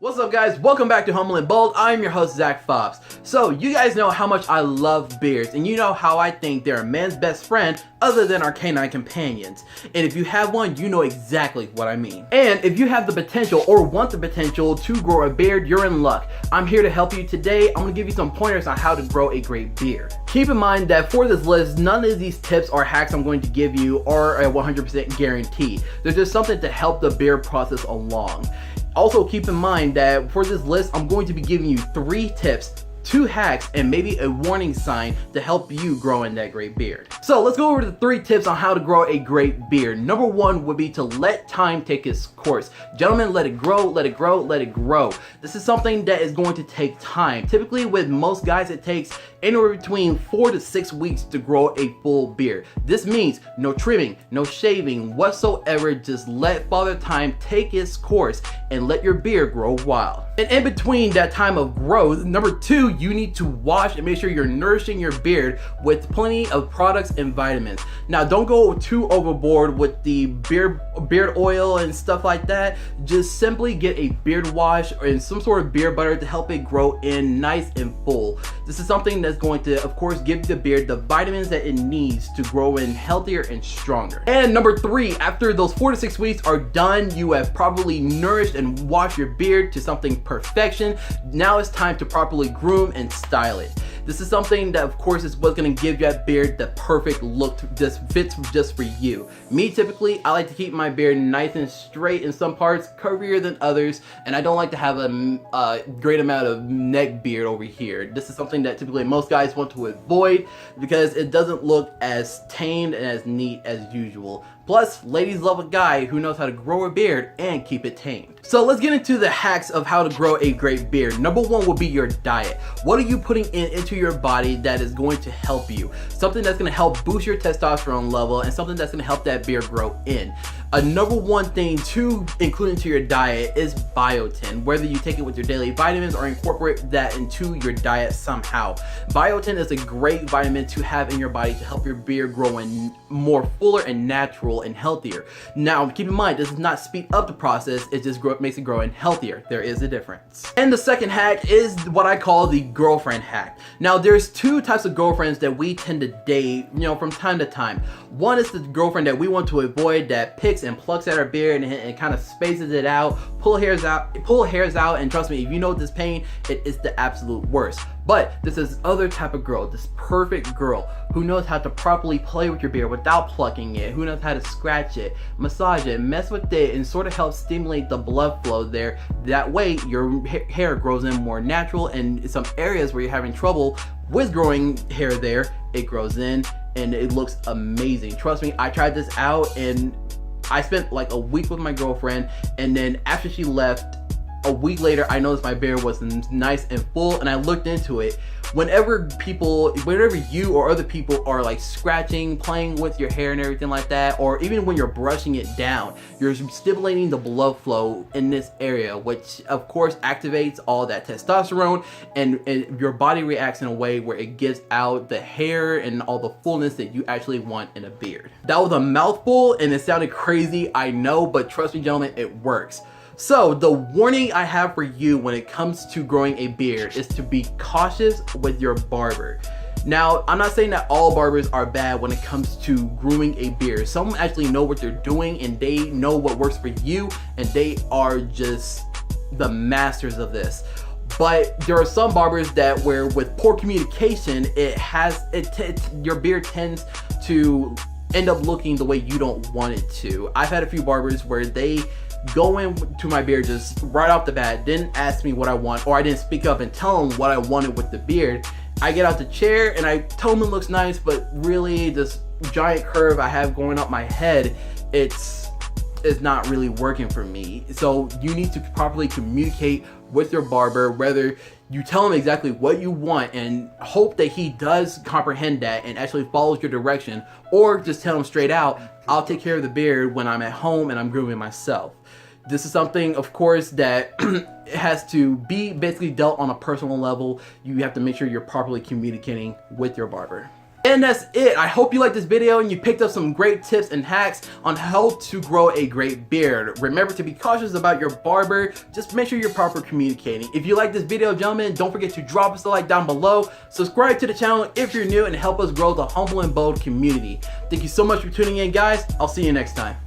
What's up guys, welcome back to Humble and Bold. I'm your host Zach Fobbs. So you guys know how much I love beards, and you know how I think they're a man's best friend other than our canine companions. And if you have one, you know exactly what I mean. And if you have the potential or want the potential to grow a beard, you're in luck. I'm here to help you today. I'm gonna give you some pointers on how to grow a great beard. Keep in mind that for this list, none of these tips or hacks I'm going to give you are a 100% guarantee. There's just something to help the beard process along. Also keep in mind that for this list, I'm going to be giving you 3 tips, 2 hacks, and maybe a warning sign to help you grow in that great beard. So let's go over the 3 tips on how to grow a great beard. Number 1 would be to let time take its course. Gentlemen, let it grow, let it grow, let it grow. This is something that is going to take time. Typically with most guys, it takes anywhere between 4 to 6 weeks to grow a full beard. This means no trimming, no shaving whatsoever. Just let Father Time take its course and let your beard grow wild. And in between that time of growth, number 2, you need to wash and make sure you're nourishing your beard with plenty of products and vitamins. Now, don't go too overboard with the beard oil and stuff like that. Just simply get a beard wash and some sort of beard butter to help it grow in nice and full. This is something that's going to, of course, give the beard the vitamins that it needs to grow in healthier and stronger. And number 3, after those 4 to 6 weeks are done, you have properly nourished and washed your beard to something perfection. Now it's time to properly groom and style it. This is something that, of course, is what's going to give that beard the perfect look that fits just for you. Me, typically, I like to keep my beard nice and straight in some parts, curvier than others, and I don't like to have a great amount of neck beard over here. This is something that typically most guys want to avoid because it doesn't look as tamed and as neat as usual. Plus, ladies love a guy who knows how to grow a beard and keep it tamed. So let's get into the hacks of how to grow a great beard. Number 1 will be your diet. What are you putting into your body that is going to help you? Something that's going to help boost your testosterone level and something that's going to help that beard grow in. A number 1 thing to include into your diet is biotin. Whether you take it with your daily vitamins or incorporate that into your diet somehow. Biotin is a great vitamin to have in your body to help your beard grow in more fuller and natural and healthier. Now, keep in mind, this does not speed up the process, it just makes it grow in healthier. There is a difference. And the second hack is what I call the girlfriend hack. Now, there's 2 types of girlfriends that we tend to date, from time to time. One is the girlfriend that we want to avoid, that picks and plucks at our beard and kind of spaces it out, pull hairs out, and trust me, if you know this pain, it is the absolute worst. But this is other type of girl, this perfect girl who knows how to properly play with your beard without plucking it, who knows how to scratch it, massage it, mess with it, and sort of help stimulate the blood flow there. That way your hair grows in more natural, and in some areas where you're having trouble with growing hair there, it grows in and it looks amazing. Trust me, I tried this out and I spent like a week with my girlfriend, and then after she left, a week later, I noticed my beard was nice and full, and I looked into it. Whenever you or other people are like scratching, playing with your hair and everything like that, or even when you're brushing it down, you're stimulating the blood flow in this area, which of course activates all that testosterone, and your body reacts in a way where it gets out the hair and all the fullness that you actually want in a beard. That was a mouthful and it sounded crazy, I know, but trust me gentlemen, it works. So the warning I have for you when it comes to growing a beard is to be cautious with your barber. Now, I'm not saying that all barbers are bad when it comes to grooming a beard. Some actually know what they're doing and they know what works for you, and they are just the masters of this. But there are some barbers that where with poor communication, your beard tends to end up looking the way you don't want it to. I've had a few barbers where they go into my beard just right off the bat, didn't ask me what I want, or I didn't speak up and tell them what I wanted with the beard. I get out the chair and I tell them it looks nice, but really this giant curve I have going up my head, it's not really working for me. So you need to properly communicate with your barber, whether you tell him exactly what you want and hope that he does comprehend that and actually follows your direction, or just tell him straight out, I'll take care of the beard when I'm at home and I'm grooming myself. This is something, of course, that has to be basically dealt on a personal level. You have to make sure you're properly communicating with your barber. And that's it. I hope you liked this video and you picked up some great tips and hacks on how to grow a great beard. Remember to be cautious about your barber. Just make sure you're proper communicating. If you like this video, gentlemen, don't forget to drop us a like down below. Subscribe to the channel if you're new and help us grow the Humble and Bold community. Thank you so much for tuning in, guys. I'll see you next time.